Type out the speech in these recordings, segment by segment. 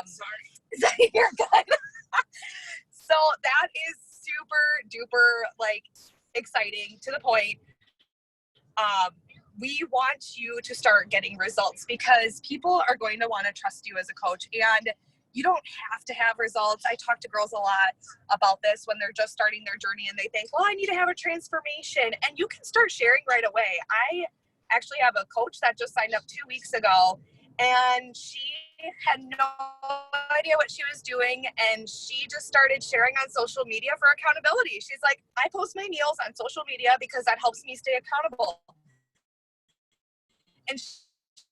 Sorry. You're good. So that is super duper like exciting, to the point. We want you to start getting results because people are going to want to trust you as a coach, and you don't have to have results. I talk to girls a lot about this when they're just starting their journey and they think, well, I need to have a transformation, and you can start sharing right away. I actually have a coach that just signed up 2 weeks ago, and she had no idea what she was doing, and she just started sharing on social media for accountability. She's like, I post my meals on social media because that helps me stay accountable. And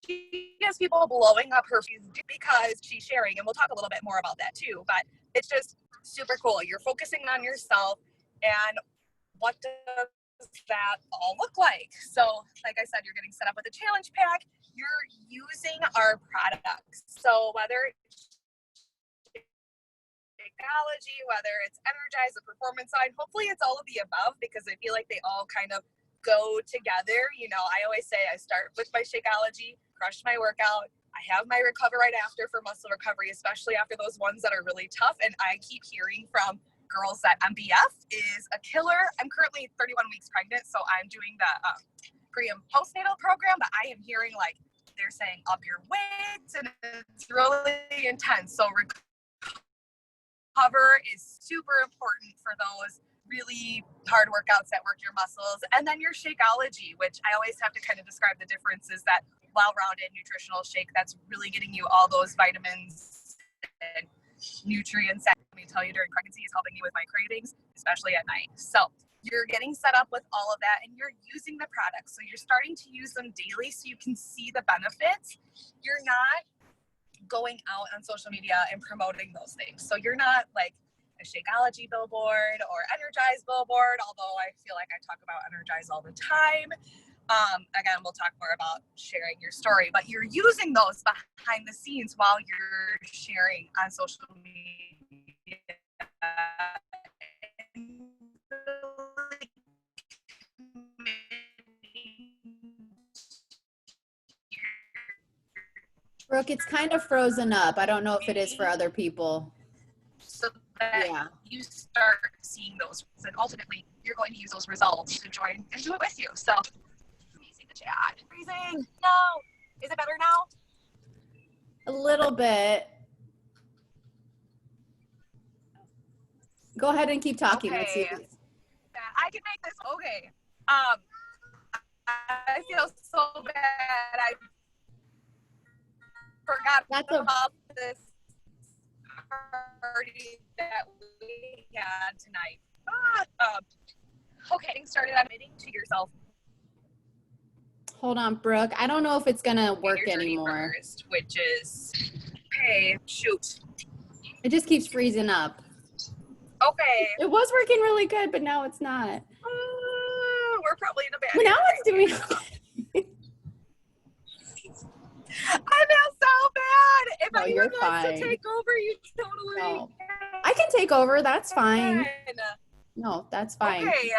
she has people blowing up her feed because she's sharing, and we'll talk a little bit more about that too, but it's just super cool. You're focusing on yourself, and what does that all look like? So like I said, you're getting set up with a challenge pack. You're using our products. So whether it's Shakeology, whether it's Energize, the performance side, hopefully it's all of the above, because I feel like they all kind of go together. You know, I always say I start with my Shakeology, crush my workout. I have my recover right after for muscle recovery, especially after those ones that are really tough. And I keep hearing from girls that MBF is a killer. I'm currently 31 weeks pregnant, so I'm doing the pre and postnatal program, but I am hearing like they're saying up your weight, and it's really intense. So recover is super important for those really hard workouts that work your muscles. And then your Shakeology, which I always have to kind of describe the difference, is that well-rounded nutritional shake that's really getting you all those vitamins and nutrients that, let me tell you, during pregnancy is helping me with my cravings, especially at night. So you're getting set up with all of that, and you're using the products. So you're starting to use them daily so you can see the benefits. You're not going out on social media and promoting those things. So you're not like a Shakeology billboard or Energize billboard, although I feel like I talk about Energize all the time. Again, we'll talk more about sharing your story, but you're using those behind the scenes while you're sharing on social media. Brooke, it's kind of frozen up. I don't know if it is for other people. So that you start seeing those, and ultimately you're going to use those results to join and do it with you. So let me see the chat. Freezing. No. Is it better now? A little bit. Go ahead and keep talking. Okay. Let's see. I can make this okay. I feel so bad. I forgot about this party that we had tonight. Okay, getting started on admitting to yourself. Hold on, Brooke. I don't know if it's gonna work anymore. First, which is, okay, shoot. It just keeps freezing up. Okay. It was working really good, but now it's not. We're probably in a bad Well, now it's doing. I feel so bad. If No, anyone wants to take over, you totally no. I can take over. That's fine. can. No, that's fine. Okay.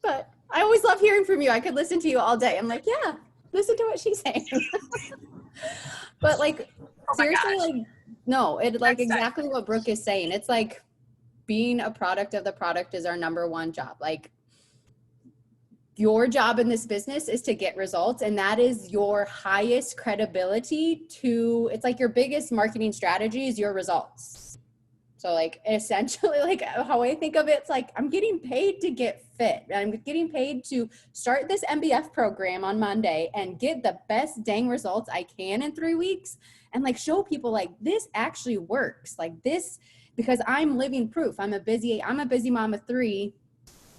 But I always love hearing from you. I could listen to you all day. I'm like, yeah, listen to what she's saying. But like, seriously, like, no, it like exactly what Brooke is saying. It's like being a product of the product is our number one job. Like, your job in this business is to get results, and that is your highest credibility to, it's like your biggest marketing strategy is your results. So like essentially, like how I think of it, it's like I'm getting paid to get fit. I'm getting paid to start this MBF program on Monday and get the best dang results I can in 3 weeks, and like show people like this actually works, like this, because I'm living proof. I'm a busy mom of 3.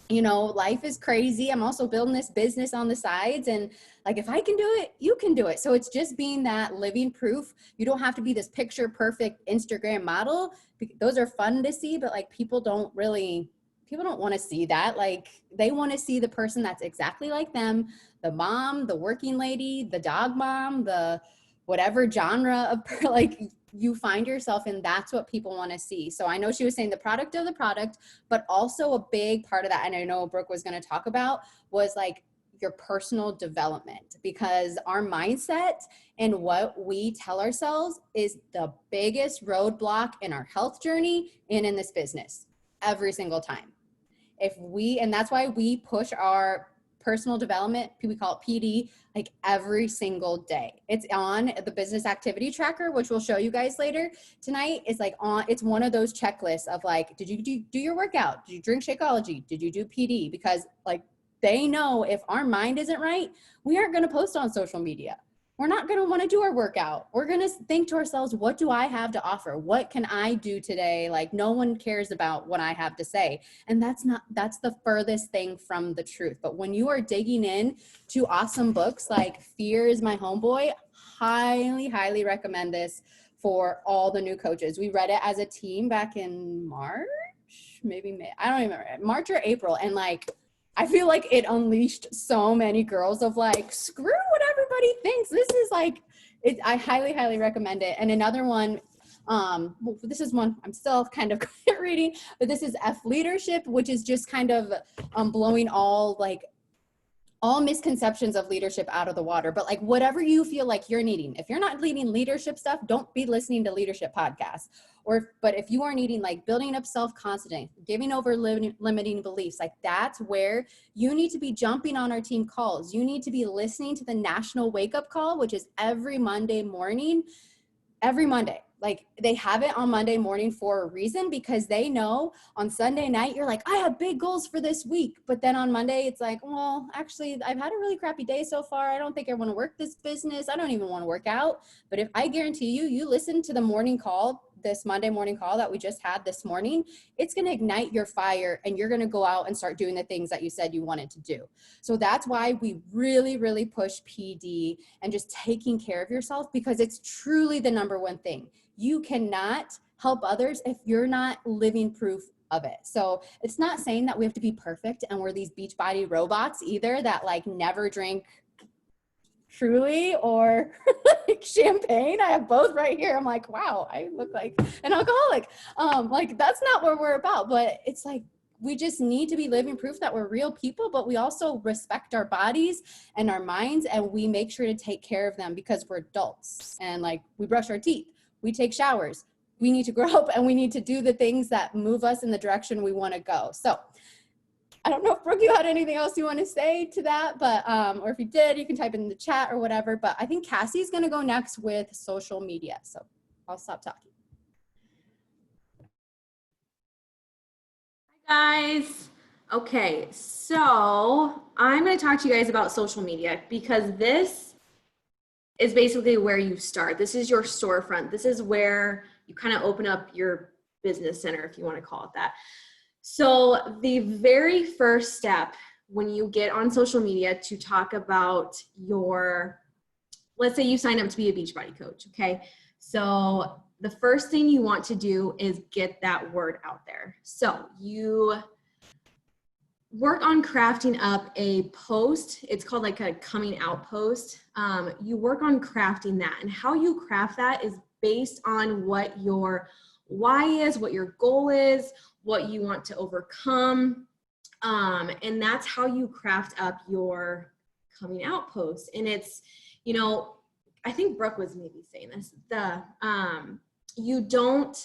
You know, life is crazy. I'm also building this business on the sides, and like, if I can do it, you can do it. So it's just being that living proof. You don't have to be this picture perfect Instagram model. Those are fun to see, but like people don't want to see that. Like, they want to see the person that's exactly like them, the mom, the working lady, the dog mom, the whatever genre of like you find yourself in. That's what people want to see. So I know she was saying the product of the product, but also a big part of that, and I know Brooke was going to talk about, was like your personal development, because our mindset and what we tell ourselves is the biggest roadblock in our health journey and in this business every single time. And that's why we push our personal development, we call it PD, like every single day. It's on the business activity tracker, which we'll show you guys later tonight. It's one of those checklists of like, did you do your workout? Did you drink Shakeology? Did you do PD? Because like they know if our mind isn't right, we aren't going to post on social media. We're not going to want to do our workout. We're going to think to ourselves, what do I have to offer? What can I do today? Like no one cares about what I have to say. And that's the furthest thing from the truth. But when you are digging in to awesome books like Fear is My Homeboy, highly, highly recommend this for all the new coaches. We read it as a team back in March, maybe May. I don't even remember, March or April. And like, I feel like it unleashed so many girls of like, screw what everybody thinks. This is like, I highly, highly recommend it. And another one, well, this is one I'm still kind of reading, but this is F Leadership, which is just kind of blowing all misconceptions of leadership out of the water. But like whatever you feel like you're needing, if you're not needing leadership stuff, don't be listening to leadership podcasts. But if you are needing like building up self-confidence, giving over limiting beliefs, like that's where you need to be jumping on our team calls. You need to be listening to the National Wake Up Call, which is every Monday morning, every Monday. Like they have it on Monday morning for a reason, because they know on Sunday night, you're like, I have big goals for this week. But then on Monday, it's like, well, actually, I've had a really crappy day so far. I don't think I want to work this business. I don't even want to work out. But if I guarantee you listen to the morning call, this Monday morning call that we just had this morning, it's going to ignite your fire and you're going to go out and start doing the things that you said you wanted to do. So that's why we really, really push PD and just taking care of yourself, because it's truly the number one thing. You cannot help others if you're not living proof of it. So it's not saying that we have to be perfect and we're these Beachbody robots either that like never drink Truly or like champagne. I have both right here. I'm like, wow, I look like an alcoholic. Like that's not what we're about, but it's like, we just need to be living proof that we're real people, but we also respect our bodies and our minds, and we make sure to take care of them because we're adults, and like we brush our teeth, we take showers, we need to grow up, and we need to do the things that move us in the direction we want to go. So I don't know if Brooke, you had anything else you want to say to that, but, or if you did, you can type it in the chat or whatever, but I think Cassie's going to go next with social media. So I'll stop talking. Hi guys. Okay, so I'm going to talk to you guys about social media, because this is basically where you start. This is your storefront. This is where you kind of open up your business center, if you want to call it that. So the very first step when you get on social media to talk about your, let's say you sign up to be a Beachbody coach, okay? So the first thing you want to do is get that word out there. So you work on crafting up a post. It's called like a coming out post. You work on crafting that, and how you craft that is based on what your why is, what your goal is, what you want to overcome. And that's how you craft up your coming out post. And it's, you know, I think Brooke was maybe saying this, you don't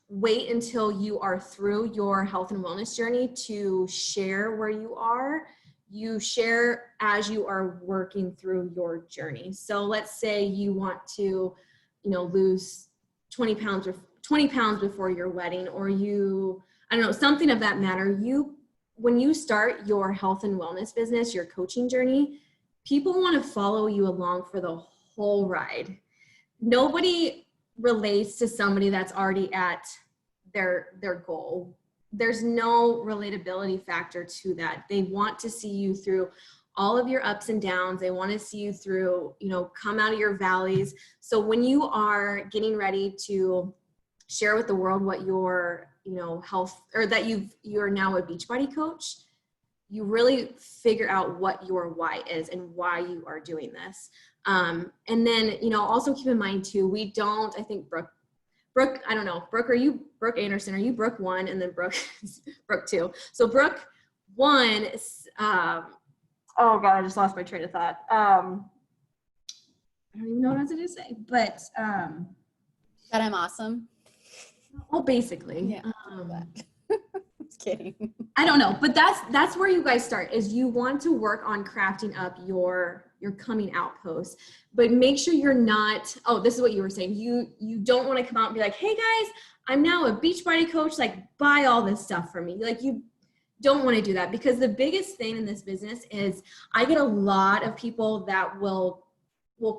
wait until you are through your health and wellness journey to share where you are. You share as you are working through your journey. So let's say you want to, you know, lose 20 pounds before your wedding, or you, I don't know, something of that matter. When you start your health and wellness business, your coaching journey, people want to follow you along for the whole ride. Nobody relates to somebody that's already at their goal. There's no relatability factor to that. They want to see you through all of your ups and downs. They want to see you through, you know, come out of your valleys. So when you are getting ready to share with the world what your, you know, health, or that you're now a Beachbody coach, you really figure out what your why is and why you are doing this. And then, you know, also keep in mind too, I think Brooke, I don't know, Brooke Anderson, are you Brooke 1 and then Brooke 2? So Brooke one, oh God, I just lost my train of thought. I don't even know what I was going to say, but That I'm awesome. well, basically. Yeah. Just kidding. I don't know, but that's where you guys start, is you want to work on crafting up your coming out post, but make sure you're not, oh, this is what you were saying. You don't want to come out and be like, hey guys, I'm now a Beachbody coach, like buy all this stuff from me. Like you don't want to do that, because the biggest thing in this business is I get a lot of people that will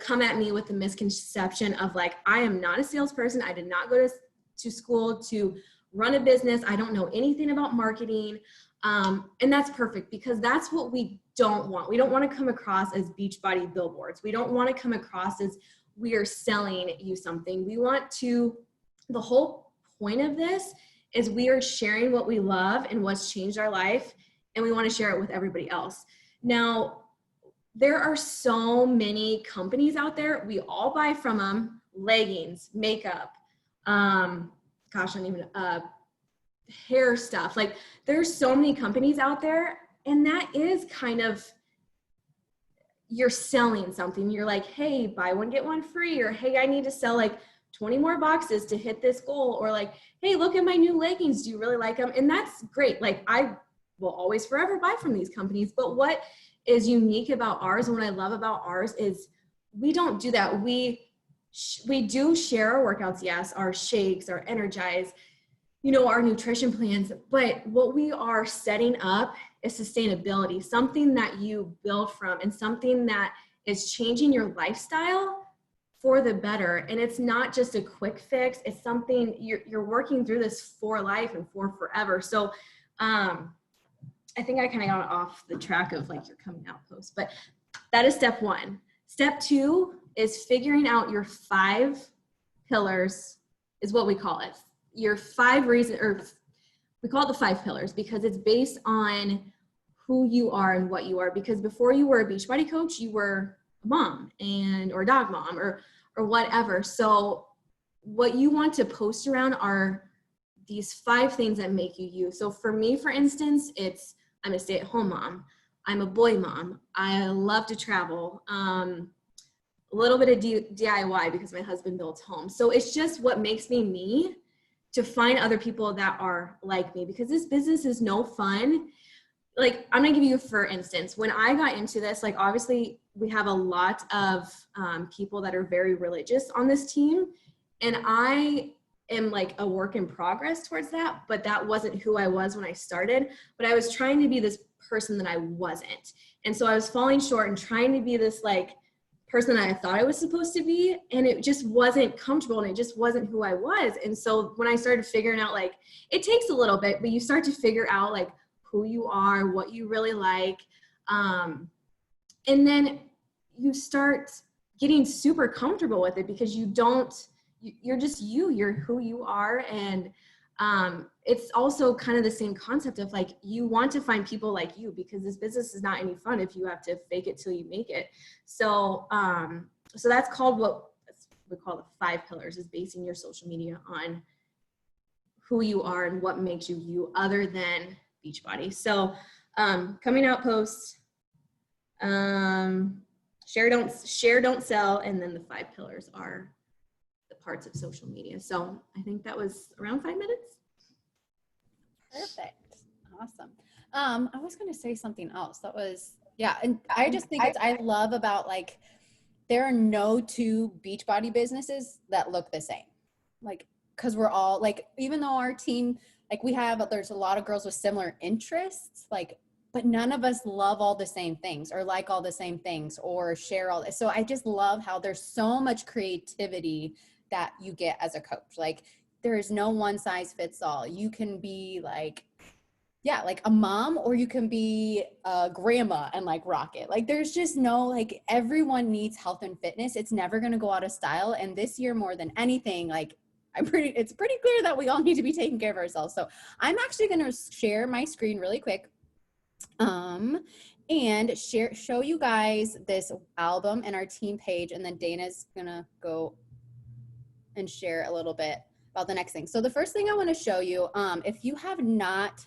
come at me with the misconception of like, I am not a salesperson. I did not go to school to run a business. I don't know anything about marketing. And that's perfect, because that's what we don't want. We don't want to come across as Beachbody billboards. We don't want to come across as we are selling you something. We want to, the whole point of this is we are sharing what we love and what's changed our life, and we want to share it with everybody else. Now, there are so many companies out there. We all buy from them, leggings, makeup, hair stuff. Like there's so many companies out there, and that is kind of, you're selling something. You're like, hey, buy one, get one free, or hey, I need to sell like 20 more boxes to hit this goal, or like, hey, look at my new leggings. Do you really like them? And that's great. Like I will always forever buy from these companies, but what is unique about ours, and what I love about ours, is we don't do that. We do share our workouts, yes, our shakes, our Energize, our nutrition plans, but what we are setting up is sustainability, something that you build from, and something that is changing your lifestyle for the better. And it's not just a quick fix. It's something you're working through this for life and for forever. So, I think I kind of got off the track of like your coming out post, but that is step one. Step two is figuring out your 5 pillars, is what we call it. Your 5 reasons, or we call it the 5 pillars, because it's based on who you are and what you are. Because before you were a Beachbody coach, you were a mom or a dog mom or whatever. So what you want to post around are these 5 things that make you you. So for me, for instance, I'm a stay-at-home mom. I'm a boy mom. I love to travel. A little bit of DIY because my husband builds homes. So it's just what makes me me, to find other people that are like me, because this business is no fun. Like I'm gonna give you, for instance, when I got into this, like obviously we have a lot of people that are very religious on this team, and I am like a work in progress towards that, but that wasn't who I was when I started. But I was trying to be this person that I wasn't. And so I was falling short and trying to be this like person that I thought I was supposed to be, and it just wasn't comfortable, and it just wasn't who I was. And so when I started figuring out, like, it takes a little bit, but you start to figure out like who you are, what you really like. And then you start getting super comfortable with it, because you're just you're who you are. And it's also kind of the same concept of like, you want to find people like you, because this business is not any fun if you have to fake it till you make it. So so that's called what we call the 5 pillars, is basing your social media on who you are and what makes you you, other than Beachbody. So coming out posts, share, don't sell, and then the 5 pillars are the parts of social media. So I think that was around 5 minutes. Perfect. Awesome. I was going to say something else. That was, yeah. And I just think I love about like, there are no 2 Beachbody businesses that look the same. Like, cause we're all like, even though our team, like there's a lot of girls with similar interests, like, but none of us love all the same things or like all the same things or share all this. So I just love how there's so much creativity that you get as a coach. Like, there is no one size fits all. You can be like, yeah, like a mom, or you can be a grandma and like rock it. Like, there's just no, like, everyone needs health and fitness. It's never going to go out of style. And this year, more than anything, like, it's pretty clear that we all need to be taking care of ourselves. So I'm actually going to share my screen really quick and show you guys this album and our team page. And then Dana's going to go and share a little bit about the next thing. So the first thing I want to show you, if you have not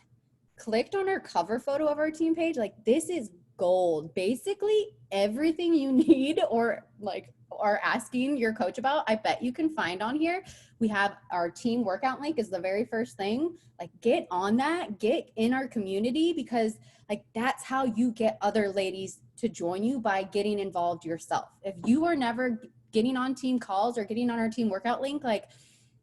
clicked on our cover photo of our team page, like this is gold. Basically everything you need or like are asking your coach about, I bet you can find on here. We have our team workout link is the very first thing. Like get on that, get in our community, because like that's how you get other ladies to join you, by getting involved yourself. If you are never getting on team calls or getting on our team workout link, like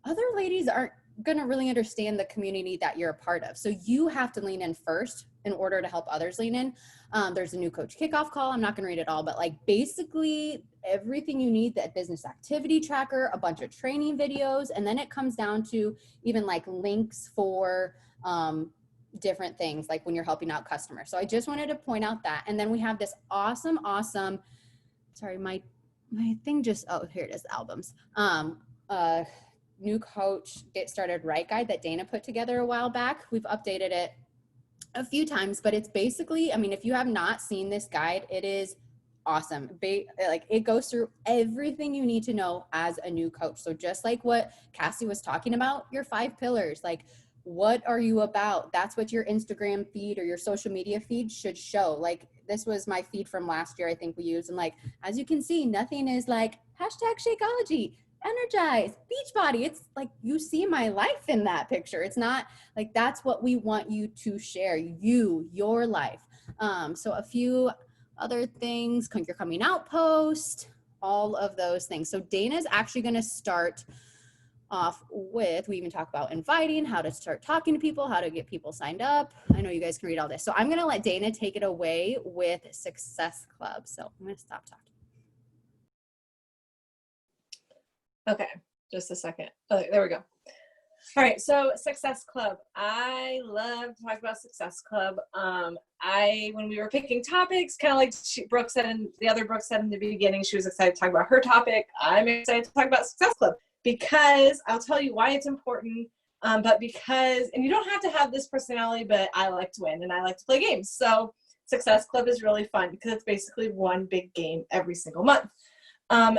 other ladies aren't going to really understand the community that you're a part of. So you have to lean in first in order to help others lean in. There's a new coach kickoff call. I'm not going to read it all, but like basically everything you need, that business activity tracker, a bunch of training videos, and then it comes down to even like links for different things, like when you're helping out customers. So I just wanted to point out that. And then we have this awesome, sorry, my thing just, oh, here it is, the albums. New coach get started right guide that Dana put together a while back. We've updated it a few times, but it's basically, I mean, if you have not seen this guide, it is awesome. Like it goes through everything you need to know as a new coach. So just like what Cassie was talking about, your 5 pillars, like what are you about? That's what your Instagram feed or your social media feed should show. Like this was my feed from last year, I think we used. And like, as you can see, nothing is like hashtag Shakeology, Energize, Beachbody. It's like you see my life in that picture. It's not like, that's what we want you to share, your life. So a few other things, your coming out post, all of those things. So Dana's actually going to start off with, we even talk about inviting, how to start talking to people, how to get people signed up. I know you guys can read all this. So I'm going to let Dana take it away with Success Club. So I'm going to stop talking. Okay, just a second. Oh, there we go. All right, so Success Club. I love to talk about Success Club. When we were picking topics, kind of like Brooke said, and the other Brooke said in the beginning, she was excited to talk about her topic. I'm excited to talk about Success Club because I'll tell you why it's important. But because, and you don't have to have this personality, but I like to win and I like to play games. So Success Club is really fun because it's basically one big game every single month.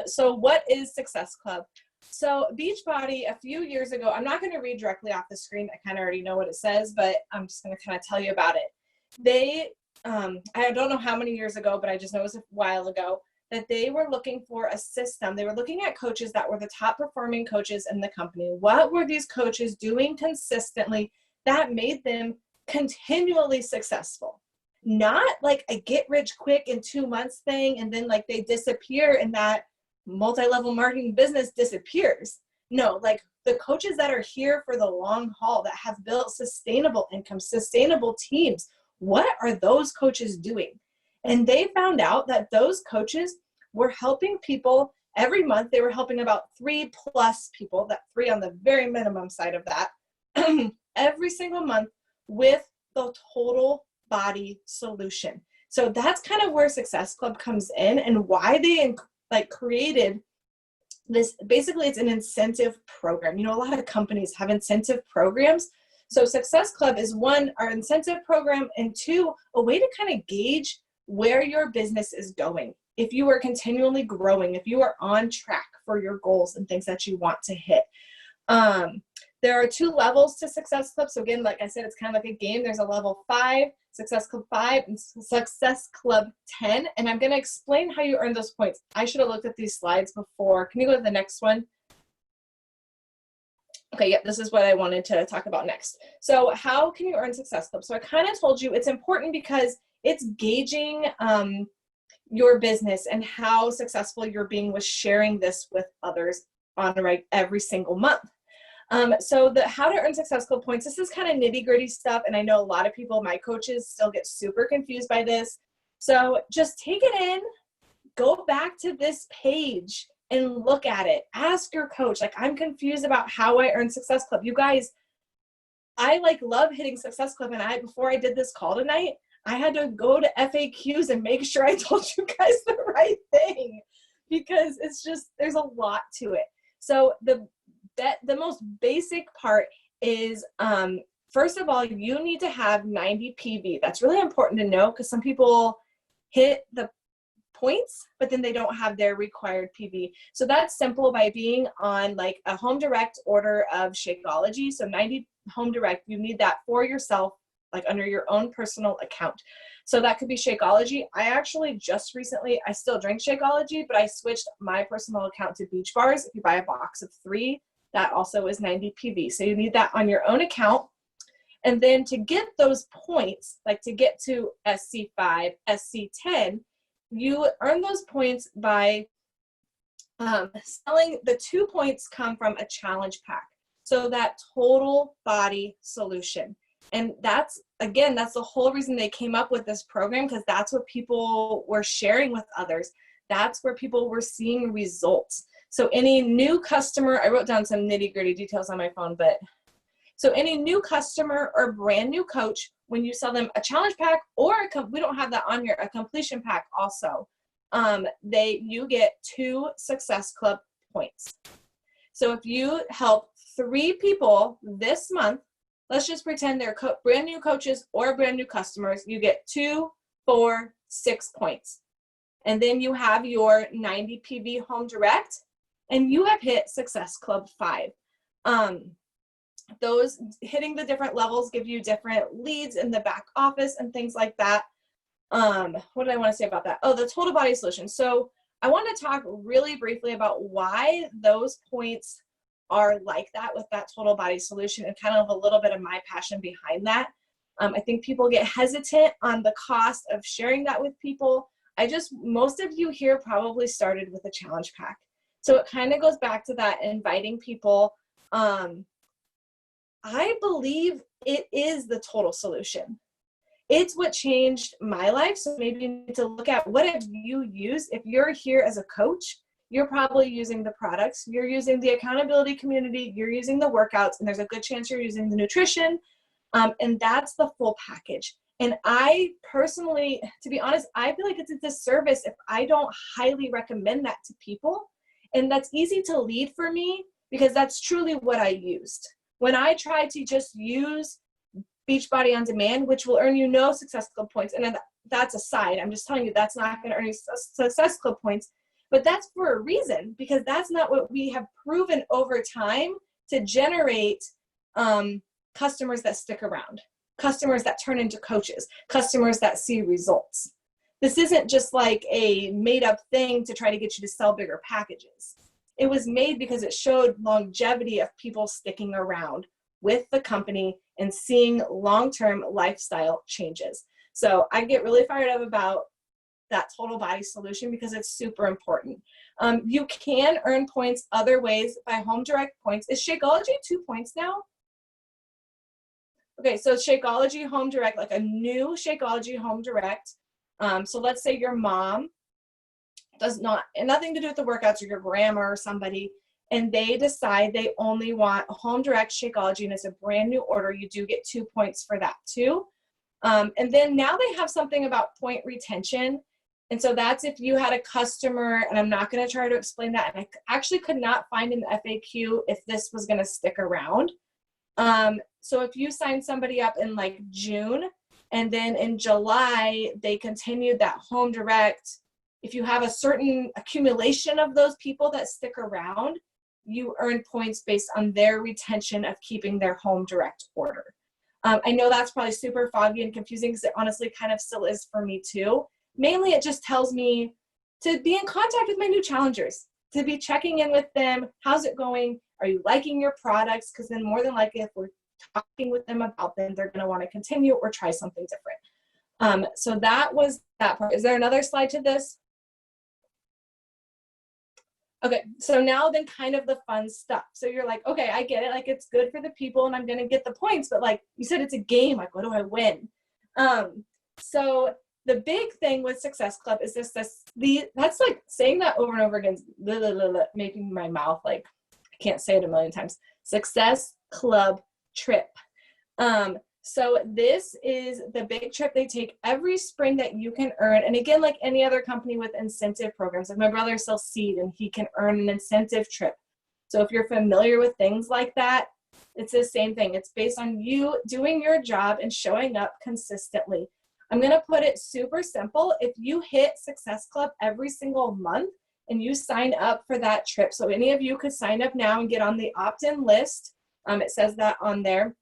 So what is Success Club? So Beachbody, a few years ago, I'm not going to read directly off the screen. I kind of already know what it says, but I'm just going to kind of tell you about it. They, I don't know how many years ago, but I just know it was a while ago, that they were looking for a system. They were looking at coaches that were the top performing coaches in the company. What were these coaches doing consistently that made them continually successful? Not like a get rich quick in 2 months thing and then like they disappear and that multi-level marketing business disappears. No, like the coaches that are here for the long haul, that have built sustainable income, sustainable teams, what are those coaches doing? And they found out that those coaches were helping people every month. They were helping about 3+ people, that 3 on the very minimum side of that, every single month with the total body solution. So that's kind of where Success Club comes in and why they created this. Basically, it's an incentive program. You know, a lot of companies have incentive programs. So Success Club is one, our incentive program, and 2, a way to kind of gauge where your business is going. If you are continually growing, if you are on track for your goals and things that you want to hit. There are 2 levels to Success Club. So again, like I said, it's kind of like a game. There's a level 5, Success Club 5, and Success Club 10. And I'm going to explain how you earn those points. I should have looked at these slides before. Can you go to the next one? Okay, yeah, this is what I wanted to talk about next. So how can you earn Success Club? So I kind of told you it's important because it's gauging your business and how successful you're being with sharing this with others on every single month. So the how to earn Success Club points, this is kind of nitty gritty stuff. And I know a lot of people, my coaches, still get super confused by this. So just take it in, go back to this page and look at it. Ask your coach, like, I'm confused about how I earn Success Club. You guys, I love hitting Success Club. And before I did this call tonight, I had to go to FAQs and make sure I told you guys the right thing because it's just, there's a lot to it. So the most basic part is, first of all, you need to have 90 PV. That's really important to know because some people hit the points, but then they don't have their required PV. So that's simple by being on like a home direct order of Shakeology. So 90 home direct, you need that for yourself like under your own personal account. So that could be Shakeology. I actually just recently, I still drink Shakeology, but I switched my personal account to Beach Bars. If you buy a box of 3, that also is 90 PV. So you need that on your own account. And then to get those points, like to get to SC5, SC10, you earn those points by selling. The 2 points come from a challenge pack. So that total body solution. And that's, again, that's the whole reason they came up with this program, because that's what people were sharing with others. That's where people were seeing results. So any new customer, I wrote down some nitty gritty details on my phone, but so any new customer or brand new coach, when you sell them a challenge pack, or we don't have that on here, a completion pack also, you get 2 Success Club points. So if you help 3 people this month, let's just pretend they're brand new coaches or brand new customers, you get 2, 4, 6 points. And then you have your 90 PV home direct, and you have hit Success Club 5. Those hitting the different levels give you different leads in the back office and things like that. What did I want to say about that? Oh, the total body solution. So I want to talk really briefly about why those points are like that with that total body solution, and kind of a little bit of my passion behind that. I think people get hesitant on the cost of sharing that with people. Most of you here probably started with a challenge pack. So it kind of goes back to that inviting people. I believe it is the total solution. It's what changed my life. So maybe you need to look at, what have you used? If you're here as a coach, you're probably using the products, you're using the accountability community, you're using the workouts, and there's a good chance you're using the nutrition. And that's the full package. And I personally, to be honest, I feel like it's a disservice if I don't highly recommend that to people. And that's easy to lead for me, because that's truly what I used. When I tried to just use Beachbody On Demand, which will earn you no Success Club points, and that's aside, I'm just telling you that's not going to earn you Success Club points, but that's for a reason, because that's not what we have proven over time to generate customers that stick around, customers that turn into coaches, customers that see results. This isn't just like a made up thing to try to get you to sell bigger packages. It was made because it showed longevity of people sticking around with the company and seeing long-term lifestyle changes. So I get really fired up about that total body solution, because it's super important. You can earn points other ways by home direct points. Is Shakeology 2 points now? Okay, so Shakeology home direct, like a new Shakeology home direct. So let's say your mom does nothing to do with the workouts, or your grandma or somebody, and they decide they only want a home direct Shakeology, and it's a brand new order, you do get 2 points for that too. And then now they have something about point retention. And so that's if you had a customer, and I'm not going to try to explain that, and I actually could not find in the FAQ if this was going to stick around. So if you sign somebody up in like June, and then in July they continued that home direct, if you have a certain accumulation of those people that stick around, you earn points based on their retention of keeping their home direct order. I know that's probably super foggy and confusing, because it honestly kind of still is for me too. Mainly it just tells me to be in contact with my new challengers, to be checking in with them. How's it going? Are you liking your products? Because then more than likely, if we're talking with them about them, they're going to want to continue or try something different. So that was that part. Is there another slide to this? Okay, so now then kind of the fun stuff. So you're like, okay, I get it. Like, it's good for the people and I'm going to get the points, but like you said, it's a game. Like, what do I win? So the big thing with Success Club is that's like saying that over and over again, making my mouth like, I can't say it a million times. Success Club trip. So this is the big trip they take every spring that you can earn. And again, like any other company with incentive programs, like my brother sells seed and he can earn an incentive trip. So if you're familiar with things like that, it's the same thing. It's based on you doing your job and showing up consistently. I'm going to put it super simple. If you hit Success Club every single month and you sign up for that trip, so any of you could sign up now and get on the opt-in list. It says that on there.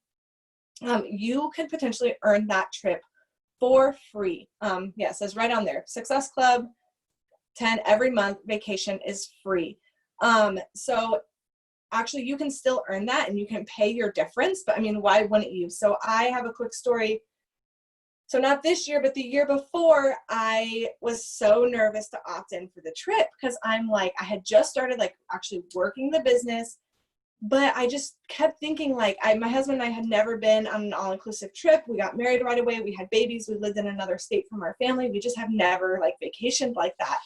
you could potentially earn that trip for free. Yeah, it says right on there, Success Club 10 every month vacation is free. So actually you can still earn that and you can pay your difference, but I mean, why wouldn't you? So I have a quick story. So not this year, but the year before, I was so nervous to opt in for the trip because I'm like, I had just started like actually working the business, but I just kept thinking like, my husband and I had never been on an all-inclusive trip. We got married right away. We had babies. We lived in another state from our family. We just have never like vacationed like that.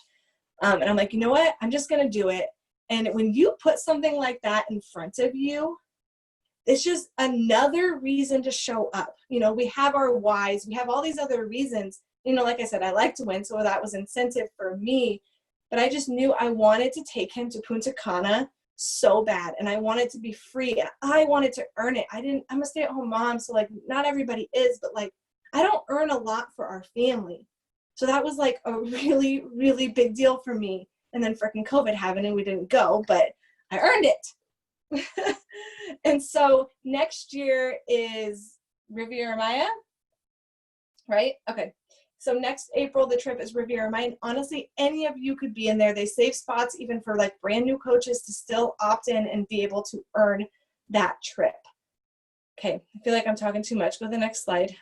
And I'm like, you know what? I'm just going to do it. And when you put something like that in front of you, it's just another reason to show up. You know, we have our whys, we have all these other reasons. You know, like I said, I like to win, so that was incentive for me. But I just knew I wanted to take him to Punta Cana so bad, and I wanted to be free, and I wanted to earn it. I'm a stay-at-home mom, so like not everybody is, but like I don't earn a lot for our family. So that was like a really, really big deal for me. And then freaking COVID happened and we didn't go, but I earned it. And so next year is Riviera Maya, right? Okay. So next April, the trip is Riviera Maya. And honestly, any of you could be in there. They save spots even for like brand new coaches to still opt in and be able to earn that trip. Okay. I feel like I'm talking too much. Go to the next slide.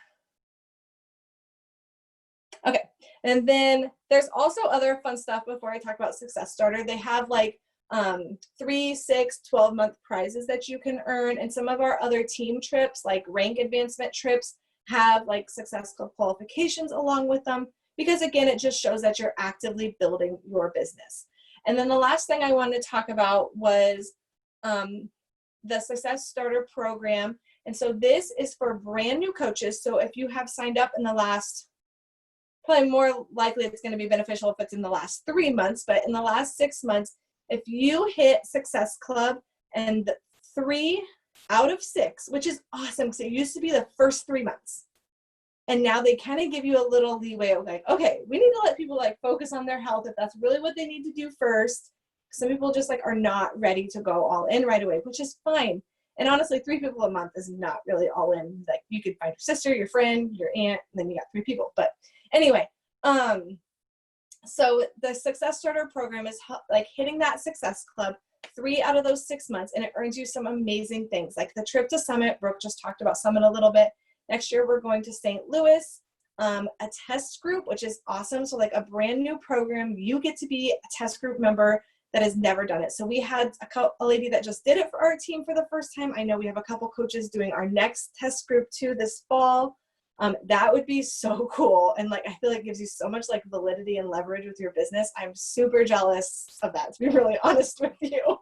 Okay. And then there's also other fun stuff before I talk about Success Starter. They have like 3, 6, 12-month prizes that you can earn. And some of our other team trips, like rank advancement trips, have like Success Club qualifications along with them, because again, it just shows that you're actively building your business. And then the last thing I wanted to talk about was the Success Starter program. And so this is for brand new coaches. So if you have signed up in the last, probably more likely it's going to be beneficial if it's in the last 3 months, but in the last 6 months, if you hit Success Club and 3 out of 6, which is awesome because it used to be the first 3 months. And now they kind of give you a little leeway of like, okay, we need to let people like focus on their health if that's really what they need to do first. Some people just like are not ready to go all in right away, which is fine. And honestly, 3 people a month is not really all in. Like you could find your sister, your friend, your aunt, and then you got 3 people. But anyway, so the Success Starter program is like hitting that Success Club 3 out of those 6 months, and it earns you some amazing things like the trip to Summit. Brooke just talked about Summit a little bit. Next year, we're going to St. Louis, a test group, which is awesome. So like a brand new program, you get to be a test group member that has never done it. So we had a lady that just did it for our team for the first time. I know we have a couple coaches doing our next test group too this fall. That would be so cool. And like, I feel like it gives you so much like validity and leverage with your business. I'm super jealous of that, to be really honest with you.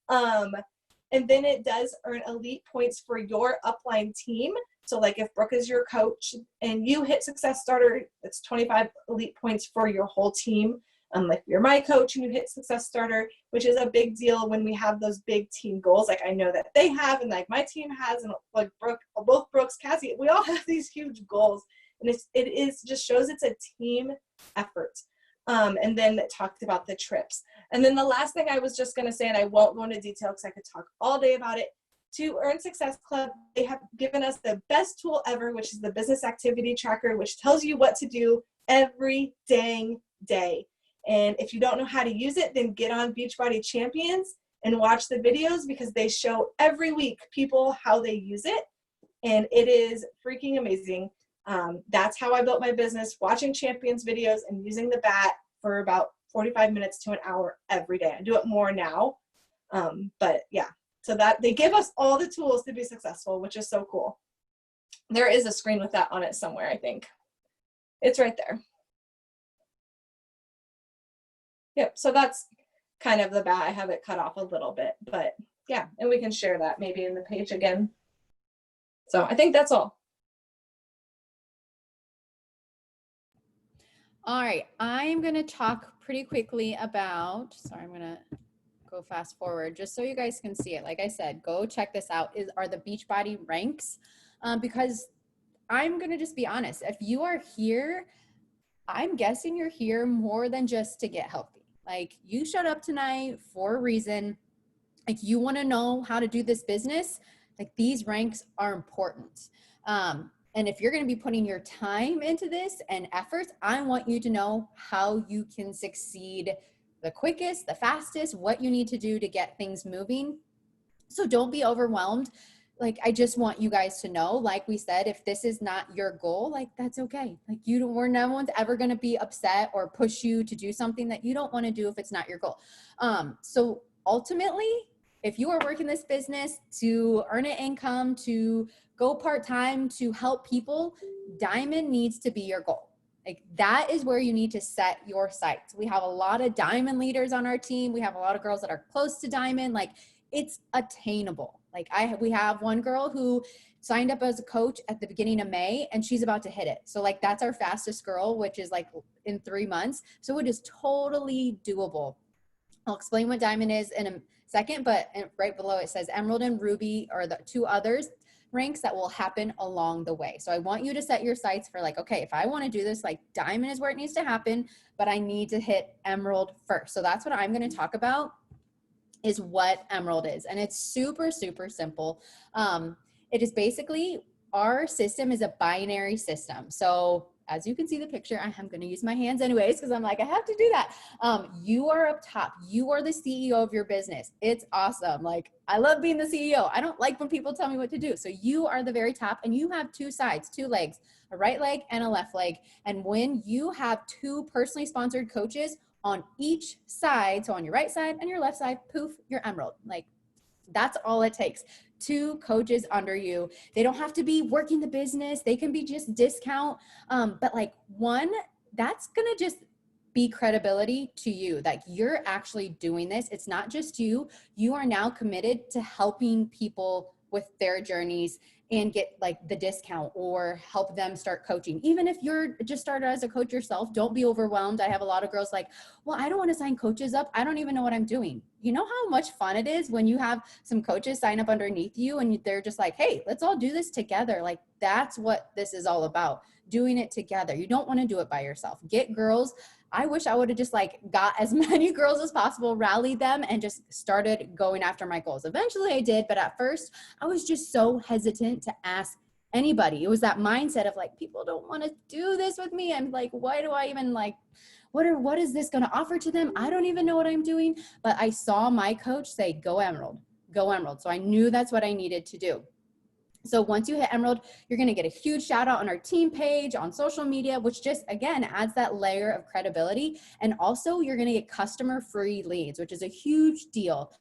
And then it does earn elite points for your upline team. So like if Brooke is your coach and you hit Success Starter, it's 25 elite points for your whole team. Like you're my coach and you hit Success Starter, which is a big deal when we have those big team goals. Like I know that they have, and like my team has, and like Brooke, both Brooks, Cassie, we all have these huge goals, and it is just shows it's a team effort. And then it talked about the trips. And then the last thing I was just going to say, and I won't go into detail because I could talk all day about it. To earn Success Club, they have given us the best tool ever, which is the business activity tracker, which tells you what to do every dang day. And if you don't know how to use it, then get on Beachbody Champions and watch the videos, because they show every week people how they use it. And it is freaking amazing. That's how I built my business, watching Champions videos and using the bat for about 45 minutes to an hour every day. I do it more now. But yeah, so that they give us all the tools to be successful, which is so cool. There is a screen with that on it somewhere, I think. It's right there. Yep, so that's kind of the bat. I have it cut off a little bit, but yeah, and we can share that maybe in the page again. So I think that's all. All right, I'm going to talk pretty quickly about, sorry, I'm going to go fast forward just so you guys can see it. Like I said, go check this out, are the Beachbody ranks, because I'm going to just be honest. If you are here, I'm guessing you're here more than just to get healthy. Like you showed up tonight for a reason. Like you want to know how to do this business. Like these ranks are important. And if you're going to be putting your time into this and efforts, I want you to know how you can succeed the quickest, the fastest, what you need to do to get things moving. So don't be overwhelmed. Like, I just want you guys to know, like we said, if this is not your goal, like that's okay. Like no one's ever going to be upset or push you to do something that you don't want to do if it's not your goal. So ultimately, if you are working this business to earn an income, to go part-time, to help people, diamond needs to be your goal. Like that is where you need to set your sights. We have a lot of diamond leaders on our team. We have a lot of girls that are close to diamond. Like it's attainable. Like we have one girl who signed up as a coach at the beginning of May and she's about to hit it. So like that's our fastest girl, which is like in 3 months. So it is totally doable. I'll explain what diamond is in a second, but right below it says emerald and ruby are the 2 others ranks that will happen along the way. So I want you to set your sights for like, okay, if I want to do this, like diamond is where it needs to happen, but I need to hit emerald first. So that's what I'm going to talk about, is what emerald is. And it's super, super simple. It is basically, our system is a binary system. So as you can see the picture, I am going to use my hands anyways, because I'm like, I have to do that. You are up top. You are the CEO of your business. It's awesome. Like, I love being the CEO. I don't like when people tell me what to do. So you are the very top and you have 2 sides, 2 legs, a right leg and a left leg. And when you have 2 personally sponsored coaches on each side, so on your right side and your left side, poof, you're emerald. Like that's all it takes. 2 coaches under you. They don't have to be working the business. They can be just discount. But like one, that's going to just be credibility to you that you're actually doing this. It's not just you. You are now committed to helping people with their journeys and get like the discount or help them start coaching. Even if you're just started as a coach yourself, don't be overwhelmed. I have a lot of girls like, well, I don't want to sign coaches up. I don't even know what I'm doing. You know how much fun it is when you have some coaches sign up underneath you and they're just like, hey, let's all do this together. Like that's what this is all about, doing it together. You don't want to do it by yourself. Get girls. I wish I would have just like got as many girls as possible, rallied them, and just started going after my goals. Eventually I did, but at first I was just so hesitant to ask anybody. It was that mindset of like, people don't want to do this with me. I'm like, why do I even like, what is this going to offer to them? I don't even know what I'm doing. But I saw my coach say, go emerald, go emerald. So I knew that's what I needed to do. So once you hit emerald, you're going to get a huge shout out on our team page, on social media, which just, again, adds that layer of credibility. And also you're going to get customer free leads, which is a huge deal.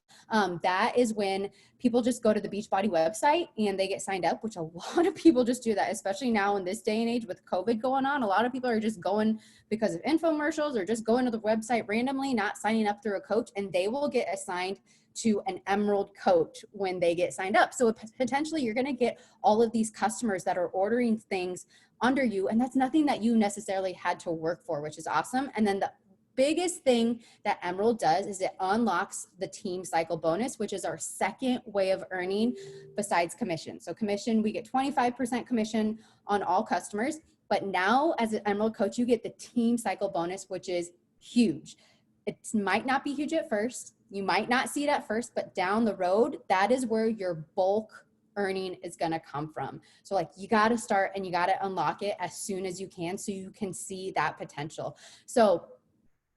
That is when people just go to the Beachbody website and they get signed up, which a lot of people just do that, especially now in this day and age with COVID going on. A lot of people are just going because of infomercials or just going to the website randomly, not signing up through a coach, and they will get assigned to an emerald coach when they get signed up. So potentially you're going to get all of these customers that are ordering things under you. And that's nothing that you necessarily had to work for, which is awesome. And then the biggest thing that emerald does is it unlocks the team cycle bonus, which is our second way of earning besides commission. So commission, we get 25% commission on all customers, but now as an emerald coach, you get the team cycle bonus, which is huge. It might not be huge at first. You might not see it at first, but down the road, that is where your bulk earning is going to come from. So like you got to start and you got to unlock it as soon as you can so you can see that potential. So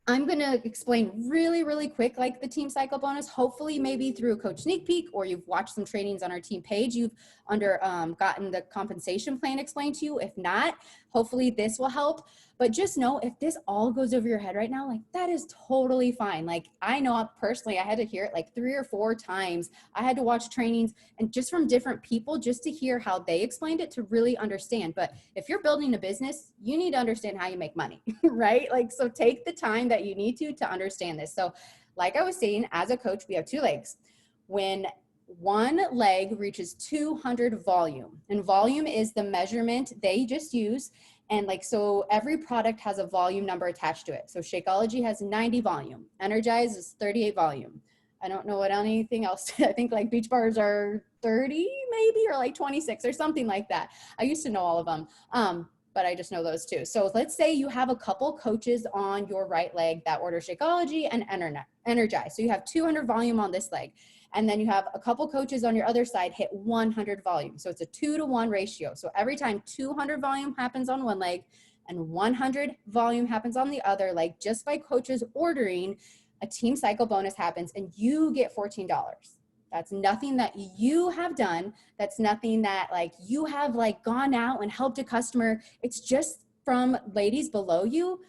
I'm going to explain really, really quick, like the team cycle bonus, hopefully maybe through a coach sneak peek, or you've watched some trainings on our team page. You've gotten the compensation plan explained to you. If not, hopefully this will help. But just know if this all goes over your head right now, like that is totally fine. Like I know personally, I had to hear it like 3 or 4 times. I had to watch trainings and just from different people just to hear how they explained it to really understand. But if you're building a business, you need to understand how you make money, right? Like, so take the time that you need to understand this. So like I was saying, as a coach, we have 2 legs. When one leg reaches 200 volume, and volume is the measurement they just use. And like, so every product has a volume number attached to it. So Shakeology has 90 volume. Energize is 38 volume. I don't know what anything else. I think like Beach Bars are 30 maybe, or like 26 or something like that. I used to know all of them. But I just know those 2. So let's say you have a couple coaches on your right leg that order Shakeology and Energize. So you have 200 volume on this leg. And then you have a couple coaches on your other side hit 100 volume. So it's a 2-to-1 ratio. So every time 200 volume happens on one leg and 100 volume happens on the other leg, just by coaches ordering, a team cycle bonus happens and you get $14. That's nothing that you have done. That's nothing that like you have like gone out and helped a customer. It's just from ladies below you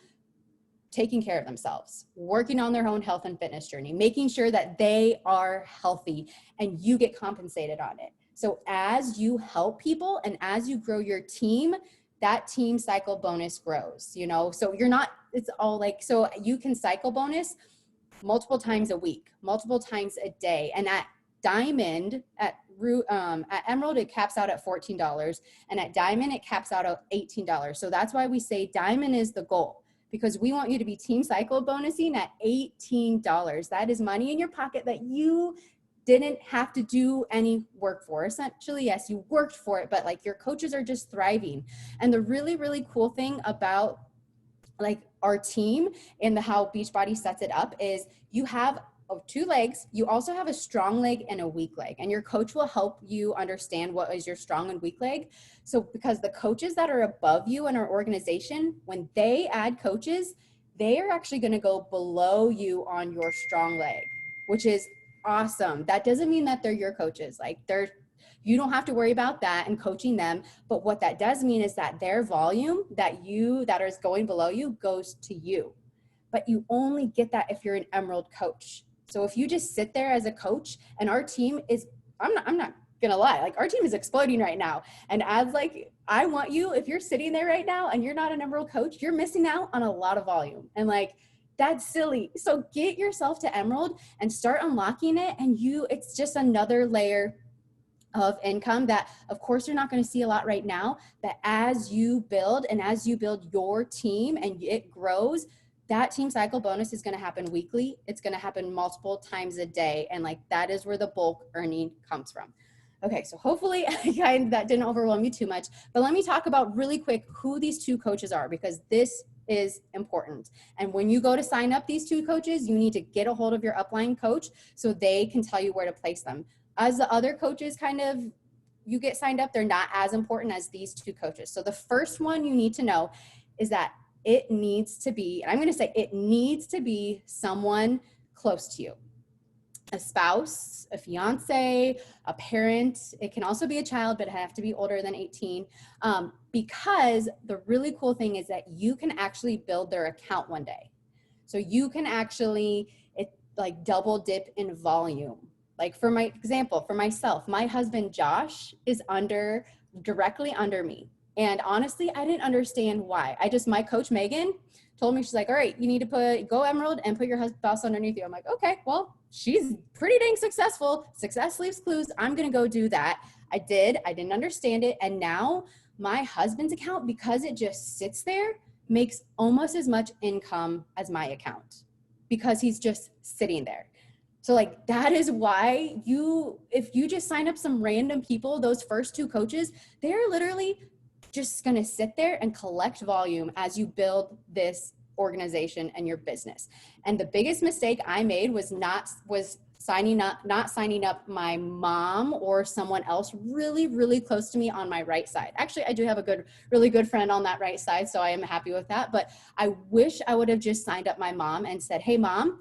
taking care of themselves, working on their own health and fitness journey, making sure that they are healthy, and you get compensated on it. So as you help people and as you grow your team, that team cycle bonus grows, you know? So you're not, it's all like, so you can cycle bonus multiple times a week, multiple times a day. And at Diamond, at Emerald, it caps out at $14. And at Diamond, it caps out at $18. So that's why we say Diamond is the goal, because we want you to be team cycle bonusing at $18. That is money in your pocket that you didn't have to do any work for. Essentially, yes, you worked for it, but like your coaches are just thriving. And the really, really cool thing about like our team and how Beachbody sets it up is you have 2 legs. You also have a strong leg and a weak leg, and your coach will help you understand what is your strong and weak leg. So because the coaches that are above you in our organization, when they add coaches, they are actually going to go below you on your strong leg, which is awesome. That doesn't mean that they're your coaches. Like you don't have to worry about that and coaching them. But what that does mean is that their volume that is going below you goes to you. But you only get that if you're an Emerald coach. So if you just sit there as a coach, and our team is, I'm not gonna lie, like our team is exploding right now. And as like, I want you, if you're sitting there right now and you're not an Emerald coach, you're missing out on a lot of volume. And like, that's silly. So get yourself to Emerald and start unlocking it. And it's just another layer of income that of course you're not going to see a lot right now, but as you build and as you build your team and it grows, that team cycle bonus is going to happen weekly. It's going to happen multiple times a day. And like, that is where the bulk earning comes from. Okay. So hopefully that didn't overwhelm you too much, but let me talk about really quick who these 2 coaches are, because this is important. And when you go to sign up these 2 coaches, you need to get a hold of your upline coach so they can tell you where to place them. As the other coaches you get signed up, they're not as important as these 2 coaches. So the first one you need to know is that it needs to be, and I'm going to say it needs to be someone close to you. A spouse, a fiance, a parent. It can also be a child, but it has to be older than 18. Because the really cool thing is that you can actually build their account one day. So you can actually double dip in volume. Like for my example, for myself, my husband, Josh, is directly under me. And honestly, I didn't understand why. My coach, Megan, told me, she's like, all right, you need to go Emerald and put your spouse underneath you. I'm like, okay, well, she's pretty dang successful. Success leaves clues. I'm going to go do that. I didn't understand it. And now my husband's account, because it just sits there, makes almost as much income as my account because he's just sitting there. So like, that is why if you just sign up some random people, those first 2 coaches, they're literally just going to sit there and collect volume as you build this organization and your business. And the biggest mistake I made was not signing up my mom or someone else really, really close to me on my right side. Actually, I do have a really good friend on that right side, so I am happy with that. But I wish I would have just signed up my mom and said, hey mom,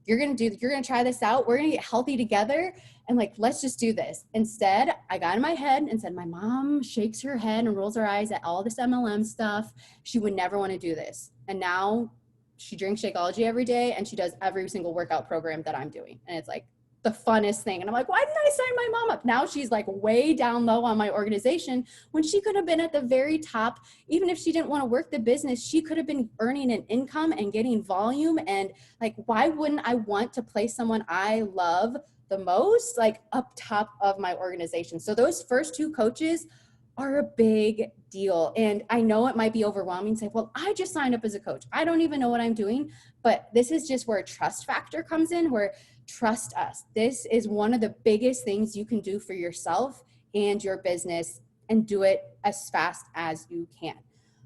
you're going to try this out. We're going to get healthy together. And like, let's just do this. Instead, I got in my head and said, my mom shakes her head and rolls her eyes at all this MLM stuff. She would never want to do this. And now she drinks Shakeology every day and she does every single workout program that I'm doing. And it's like the funnest thing. And I'm like, why didn't I sign my mom up? Now she's like way down low on my organization when she could have been at the very top. Even if she didn't want to work the business, she could have been earning an income and getting volume. And like, why wouldn't I want to place someone I love the most, like up top of my organization? So those first 2 coaches are a big deal. And I know it might be overwhelming to say, well, I just signed up as a coach. I don't even know what I'm doing. But this is just where a trust factor comes in, where trust us. This is one of the biggest things you can do for yourself and your business, and do it as fast as you can.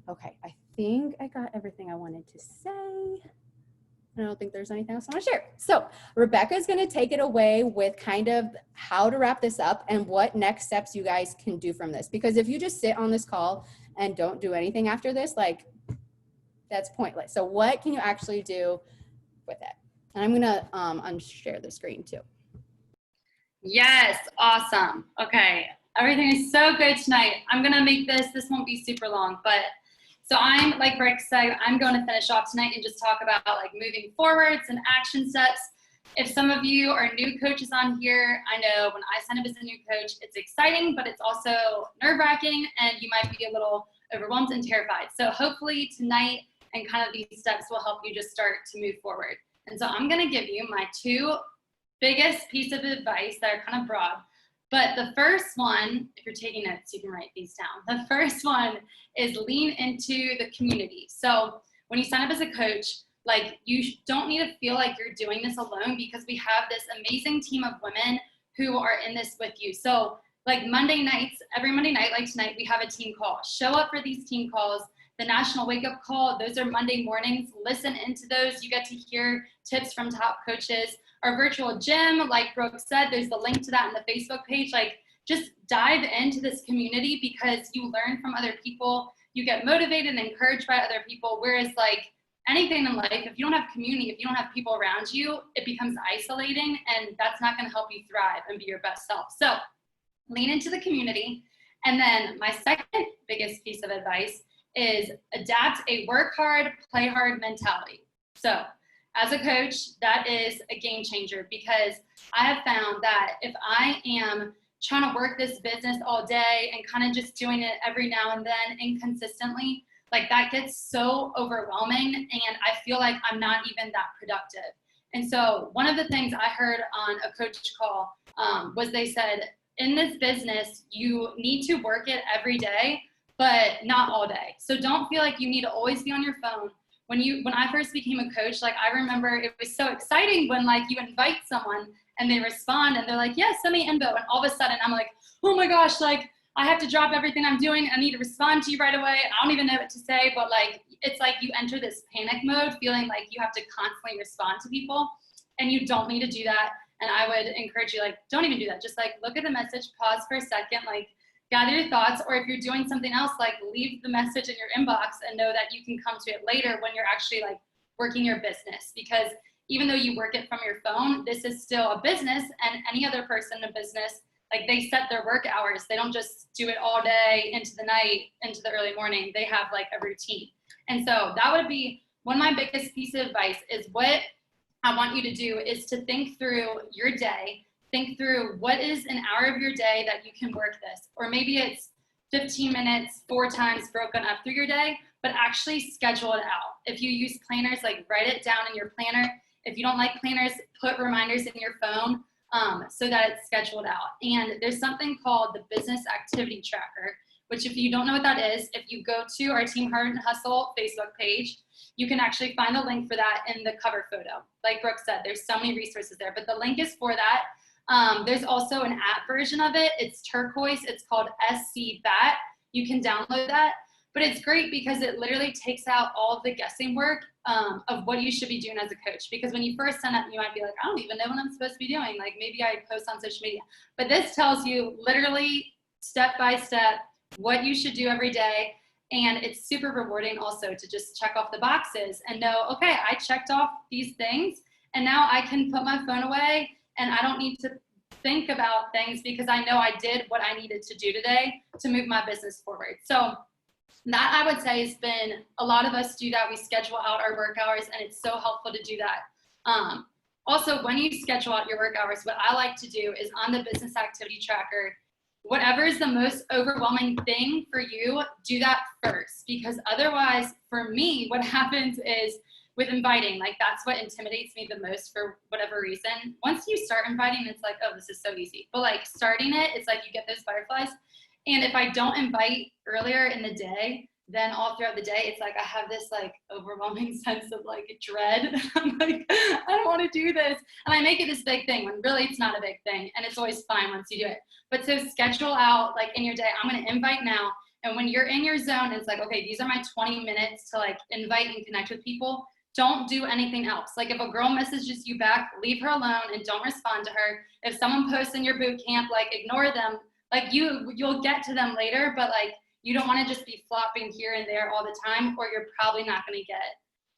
Okay, I think I got everything I wanted to say. I don't think there's anything else I want to share. So Rebecca is going to take it away with kind of how to wrap this up and what next steps you guys can do from this. Because if you just sit on this call and don't do anything after this, like that's pointless. So what can you actually do with it? And I'm going to unshare the screen too. Yes, awesome. Okay, everything is so good tonight. I'm going to make this won't be super long, but so I'm, like Rick said, I'm going to finish off tonight and just talk about like moving forwards and action steps. If some of you are new coaches on here, I know when I sign up as a new coach, it's exciting, but it's also nerve-wracking and you might be a little overwhelmed and terrified. So hopefully tonight and kind of these steps will help you just start to move forward. And so I'm going to give you my 2 biggest piece of advice that are kind of broad. But the first one, if you're taking notes, you can write these down. The first one is lean into the community. So when you sign up as a coach, like you don't need to feel like you're doing this alone because we have this amazing team of women who are in this with you. So like Monday nights, every Monday night, like tonight, we have a team call. Show up for these team calls. The National Wake Up Call, those are Monday mornings. Listen into those. You get to hear tips from top coaches. Our virtual gym, like Brooke said, there's the link to that in the Facebook page. Like, just dive into this community because you learn from other people. You get motivated and encouraged by other people. Whereas, like, anything in life, if you don't have community, if you don't have people around you, it becomes isolating, and that's not going to help you thrive and be your best self. So, lean into the community. And then my second biggest piece of advice is adapt a work hard, play hard mentality. So, as a coach, that is a game changer because I have found that if I am trying to work this business all day and kind of just doing it every now and then inconsistently, like that gets so overwhelming and I feel like I'm not even that productive. And so one of the things I heard on a coach call was they said, in this business, you need to work it every day, but not all day. So don't feel like you need to always be on your phone. When I first became a coach, like I remember it was so exciting when like you invite someone and they respond and they're like, yes, send me info. And all of a sudden I'm like, oh my gosh, like I have to drop everything I'm doing. I need to respond to you right away. I don't even know what to say, but like, it's like you enter this panic mode feeling like you have to constantly respond to people and you don't need to do that. And I would encourage you, like, don't even do that. Just like look at the message, pause for a second, like gather your thoughts, or if you're doing something else, like leave the message in your inbox and know that you can come to it later when you're actually like working your business. Because even though you work it from your phone, this is still a business, and any other person in a business, like they set their work hours. They don't just do it all day into the night, into the early morning. They have like a routine. And so that would be one of my biggest pieces of advice is what I want you to do is to think through your day. Think through what is an hour of your day that you can work this, or maybe it's 15 minutes, 4 times broken up through your day, but actually schedule it out. If you use planners, like write it down in your planner. If you don't like planners, put reminders in your phone so that it's scheduled out. And there's something called the Business Activity Tracker, which if you don't know what that is, if you go to our Team Heart and Hustle Facebook page, you can actually find the link for that in the cover photo. Like Brooke said, there's so many resources there, but the link is for that. There's also an app version of it. It's turquoise. It's called SC-BAT. You can download that. But it's great because it literally takes out all of the guessing work of what you should be doing as a coach. Because when you first sign up, you might be like, I don't even know what I'm supposed to be doing. Like maybe I post on social media. But this tells you literally step by step what you should do every day. And it's super rewarding also to just check off the boxes and know, okay, I checked off these things and now I can put my phone away and I don't need to think about things because I know I did what I needed to do today to move my business forward. So that I would say has been, a lot of us do that. We schedule out our work hours and it's so helpful to do that. Also, when you schedule out your work hours, what I like to do is on the Business Activity Tracker, whatever is the most overwhelming thing for you, do that first. Because otherwise, for me, what happens is with inviting, like that's what intimidates me the most for whatever reason. Once you start inviting, it's like, oh, this is so easy. But like starting it, it's like you get those butterflies. And if I don't invite earlier in the day, then all throughout the day, it's like I have this like overwhelming sense of like dread. I'm like, I don't want to do this. And I make it this big thing when really it's not a big thing. And it's always fine once you do it. But so schedule out like in your day, I'm going to invite now. And when you're in your zone, it's like, okay, these are my 20 minutes to like invite and connect with people. don't do anything else. Like if a girl messages you back, leave her alone and don't respond to her. If someone posts in your boot camp, like ignore them. Like you'll get to them later, but like you don't want to just be flopping here and there all the time, or you're probably not going to get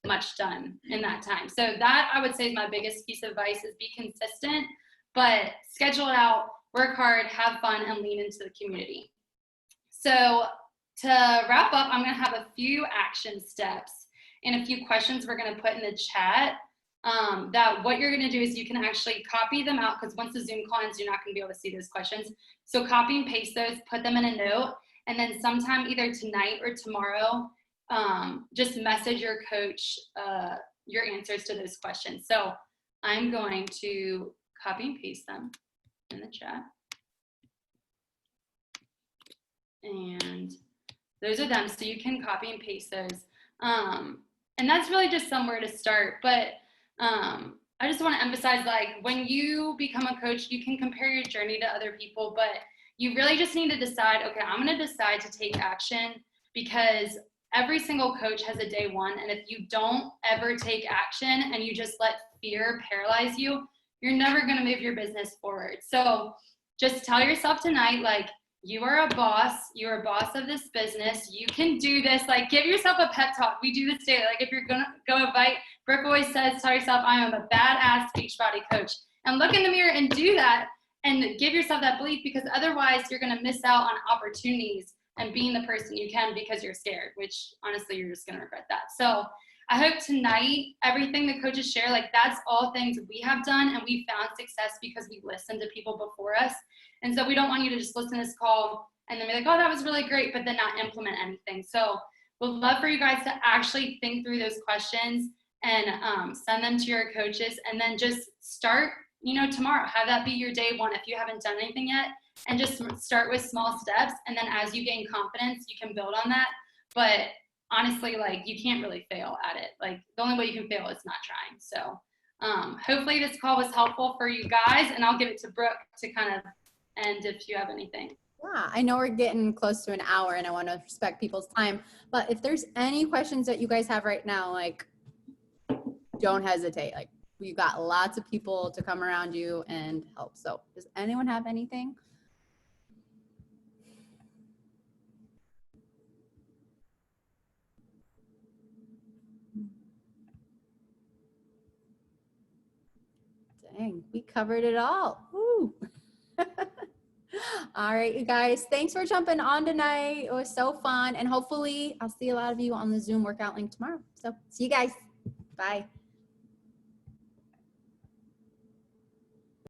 much done in that time. So that I would say is my biggest piece of advice, is be consistent, but schedule it out, work hard, have fun, and lean into the community. So to wrap up, I'm going to have a few action steps and a few questions we're going to put in the chat, that what you're going to do is you can actually copy them out, because once the Zoom call ends, you're not going to be able to see those questions. So copy and paste those, put them in a note, and then sometime either tonight or tomorrow, just message your coach your answers to those questions. So I'm going to copy and paste them in the chat. And those are them, so you can copy and paste those. And that's really just somewhere to start. But I just want to emphasize, like, when you become a coach, you can compare your journey to other people, but you really just need to decide, okay, I'm going to decide to take action, because every single coach has a day one. And if you don't ever take action and you just let fear paralyze you, you're never going to move your business forward. So just tell yourself tonight, like, you are a boss. You're a boss of this business. You can do this. Like, give yourself a pep talk. We do this daily. Like, if you're going to go a bite, Brooke always says, tell yourself, I am a badass Beachbody coach. And look in the mirror and do that, and give yourself that belief, because otherwise you're going to miss out on opportunities and being the person you can, because you're scared, which honestly, you're just going to regret that. So I hope tonight, everything the coaches share, like, that's all things we have done, and we found success because we listened to people before us. And so we don't want you to just listen to this call and then be like, oh, that was really great, but then not implement anything. So we'd love for you guys to actually think through those questions and send them to your coaches, and then just start, tomorrow. Have that be your day one if you haven't done anything yet, and just start with small steps. And then as you gain confidence, you can build on that. But honestly, like, you can't really fail at it. Like, the only way you can fail is not trying. So hopefully this call was helpful for you guys, and I'll give it to Brooke to kind of end if you have anything. Yeah, I know we're getting close to an hour and I want to respect people's time, but if there's any questions that you guys have right now, like, don't hesitate. Like, we've got lots of people to come around you and help. So does anyone have anything? Dang, we covered it all. Woo. All right, you guys, thanks for jumping on tonight. It was so fun. And hopefully I'll see a lot of you on the Zoom workout link tomorrow. So see you guys. Bye.